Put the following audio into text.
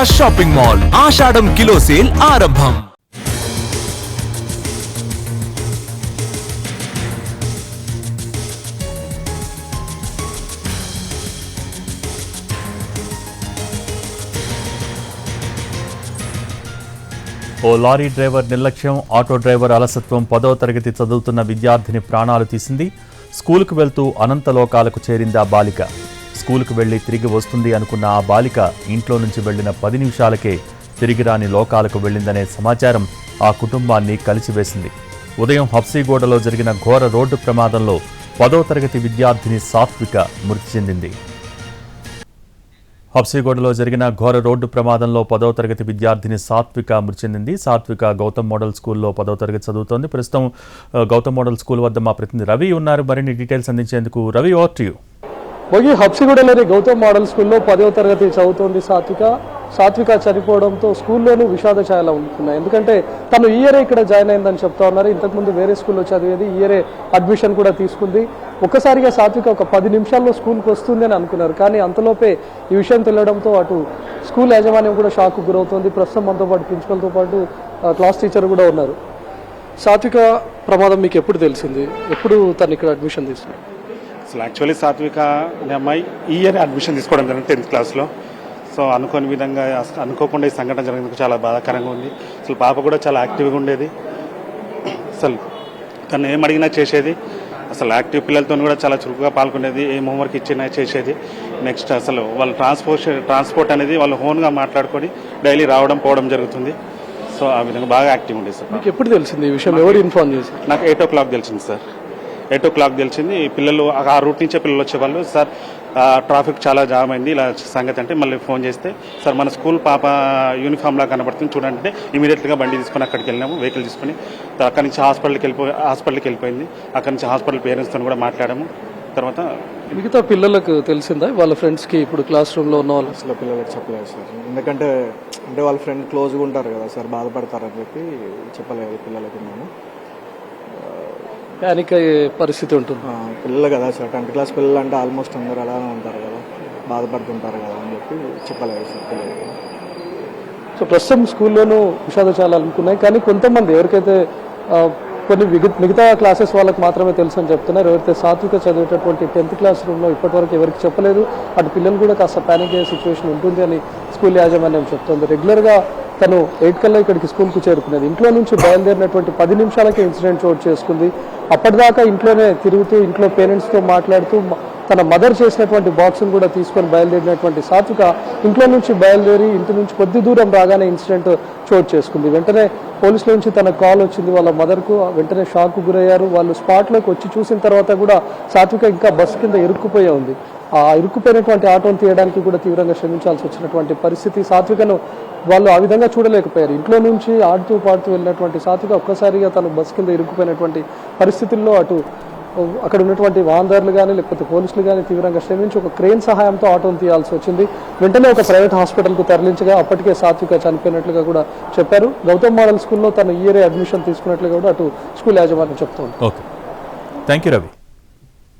Arya shopping mall ఆషాఢం kilo sale ఆరంభం. ఓ lorry driver నిర్లక్ష్యం, auto driver అలసత్వం 10వ తరగతి చదువుతున్న విద్యార్థిని ప్రాణాలు తీసింది. స్కూలుకు వెళ్తూ అనంత లోకాలకు చేరింది ఆ బాలిక. స్కూలుకు వెళ్లి తిరిగి వస్తుంది అనుకున్న ఆ బాలిక ఇంట్లో నుంచి వెళ్లిన 10 నిమిషాలకే తిరిగి రాని లోకాలకు వెళ్లిందనే సమాచారం ఆ కుటుంబాన్ని కలిసివేసింది. ఉదయం హబ్సీగూడలో జరిగిన ఘోర రోడ్డు ప్రమాదంలో 10వ తరగతి విద్యార్థిని సాత్విక మృతి చెందింది. హబ్సీగూడలో జరిగిన ఘోర రోడ్డు ప్రమాదంలో 10వ తరగతి విద్యార్థిని సాత్విక మృతి చెందింది. సాత్విక గౌతమ్ మోడల్ స్కూల్లో 10వ తరగతి చదువుతోంది. ప్రస్తుతం గౌతమ్ మోడల్ స్కూల్ వద్ద మా ప్రతినిధి రవి ఉన్నారు. మరిన్ని డీటెయిల్స్ అందించేందుకు రవి, ఓవర్ టు యు. హబ్సీగూడలోని గౌతమ్ మోడల్ స్కూల్లో 10వ తరగతి చదువుతోంది సాత్విక చనిపోవడంతో స్కూల్లోనూ విషాద ఛాయలు ఉంటున్నాయి. ఎందుకంటే తను ఈ ఇయరే ఇక్కడ జాయిన్ అయిందని చెప్తా ఉన్నారు. ఇంతకుముందు వేరే స్కూల్లో చదివేది, ఈ ఇయరే అడ్మిషన్ కూడా తీసుకుంది. ఒక్కసారిగా సాత్విక ఒక 10 నిమిషాల్లో స్కూల్కి వస్తుంది అని అనుకున్నారు. కానీ అంతలోపే ఈ విషయం తెలియడంతో అటు స్కూల్ యాజమాన్యం కూడా షాక్కు గురవుతుంది. ప్రస్తుతం మనతో పాటు ప్రిన్సిపల్తో పాటు క్లాస్ టీచర్ కూడా ఉన్నారు. సాత్విక ప్రమాదం మీకు ఎప్పుడు తెలిసింది? ఎప్పుడు తను ఇక్కడ అడ్మిషన్ తీసుకున్నారు? అసలు యాక్చువల్లీ సాత్విక అనే అమ్మాయి ఈ ఇయర్ అడ్మిషన్ తీసుకోవడం జరిగింది 10th క్లాస్లో. సో అనుకోని విధంగా అనుకోకుండా ఈ సంఘటన జరిగినందుకు చాలా బాధాకరంగా ఉంది. అసలు పాప కూడా చాలా యాక్టివ్గా ఉండేది. అసలు తను ఏం అడిగినా చేసేది. అసలు యాక్టివ్ పిల్లలతో కూడా చాలా చురుకుగా పాల్గొనేది. ఏం హోంవర్క్ ఇచ్చినా చేసేది. నెక్స్ట్ అసలు వాళ్ళ ట్రాన్స్పోర్ట్ అనేది వాళ్ళు ఓన్గా మాట్లాడుకొని డైలీ రావడం పోవడం జరుగుతుంది. సో ఆ విధంగా బాగా యాక్టివ్ ఉండేది సార్. మీకు ఎప్పుడు తెలిసింది ఈ విషయం? ఎవరు ఇన్ఫార్మ్ చేశారు? నాకు 8 o'clock తెలిసింది సార్. 8 o'clock తెలిసింది. పిల్లలు ఆ రూట్ నుంచే పిల్లలు వచ్చేవాళ్ళు. సార్ ట్రాఫిక్ చాలా జామ్ అయింది ఇలా సంగతి అంటే మళ్ళీ ఫోన్ చేస్తే, సార్ మన స్కూల్ పాప యూనిఫామ్లా కనబడుతుంది చూడండి అంటే ఇమీడియట్గా బండి తీసుకొని అక్కడికి వెళ్ళినాము. వెహికల్ తీసుకొని అక్కడి నుంచి హాస్పిటల్కి వెళ్ళిపోయింది. అక్కడి నుంచి హాస్పిటల్ పేరెంట్స్తో కూడా మాట్లాడాము. తర్వాత మిగతా పిల్లలకు తెలిసిందా వాళ్ళ ఫ్రెండ్స్కి? ఇప్పుడు క్లాస్ రూమ్లో ఉన్న వాళ్ళు అసలు పిల్లలకు చెప్పలేదు సార్. ఎందుకంటే వాళ్ళ ఫ్రెండ్ క్లోజ్గా ఉంటారు కదా సార్, బాధపడతారని చెప్పి చెప్పలేదు పిల్లలకి. మేము ప్యానిక్ అయ్యే పరిస్థితి ఉంటుంది. పిల్లలు కదా సార్, 10th క్లాస్ పిల్లలు అంటే ఆల్మోస్ట్ అందరూ అలానే ఉంటారు కదా, బాధపడుతుంటారు కదా అని చెప్పి చెప్పలేదు సార్ పిల్లలకి. సో ప్రస్తుతం స్కూల్లోనూ విషాద చాలా అనుకున్నాయి. కానీ కొంతమంది ఎవరికైతే కొన్ని మిగతా క్లాసెస్ వాళ్ళకి మాత్రమే తెలుసు అని చెప్తున్నారు. ఎవరైతే సాత్విక చదివేటటువంటి 10th క్లాస్ రూమ్లో ఇప్పటివరకు ఎవరికి చెప్పలేదు. అటు పిల్లలు కూడా కాస్త ప్యానిక్ అయ్యే సిచ్యువేషన్ ఉంటుంది అని స్కూల్ యాజమాన్యం చెప్తుంది. రెగ్యులర్గా తను 8 కల్లా ఇక్కడికి స్కూల్కు చేరుకునేది. ఇంట్లో నుంచి బయలుదేరినటువంటి 10 నిమిషాలకే ఇన్సిడెంట్ చోటు చేసుకుంది. అప్పటిదాకా ఇంట్లోనే తిరుగుతూ ఇంట్లో పేరెంట్స్తో మాట్లాడుతూ తన మదర్ చేసినటువంటి బాక్స్ను కూడా తీసుకొని బయలుదేరినటువంటి సాత్విక ఇంట్లో నుంచి బయలుదేరి ఇంటి నుంచి కొద్ది దూరం రాగానే ఇన్సిడెంట్ చోటు చేసుకుంది. వెంటనే పోలీసుల నుంచి తన కాల్ వచ్చింది వాళ్ళ మదర్కు. వెంటనే షాక్కు గురయ్యారు. వాళ్ళు స్పాట్లోకి వచ్చి చూసిన తర్వాత కూడా సాత్విక ఇంకా బస్సు కింద ఇరుక్కుపోయే ఉంది. ఆ ఇరుక్కుపోయినటువంటి ఆటోను తీయడానికి కూడా తీవ్రంగా శ్రమించాల్సి వచ్చినటువంటి పరిస్థితి. సాత్వికను వాళ్ళు ఆ విధంగా చూడలేకపోయారు. ఇంట్లో నుంచి ఆడుతూ పాడుతూ వెళ్ళినటువంటి సాత్విక ఒక్కసారిగా తను బస్సు కింద ఇరుక్కుపోయినటువంటి పరిస్థితుల్లో అక్కడ ఉన్నటువంటి వాహనదారులు కానీ లేకపోతే పోలీసులు కానీ తీవ్రంగా శ్రమించి ఒక క్రేన్ సహాయంతో ఆటోను తీయాల్సి వచ్చింది. వెంటనే ఒక ప్రైవేట్ హాస్పిటల్కు తరలించగా అప్పటికే సాత్విక చనిపోయినట్లుగా కూడా చెప్పారు. గౌతమ్ మోడల్ స్కూల్లో తను ఈ ఇయరే అడ్మిషన్ తీసుకున్నట్లుగా కూడా అటు స్కూల్ యాజమాన్యం చెప్తోంది. Okay, thank you Ravi.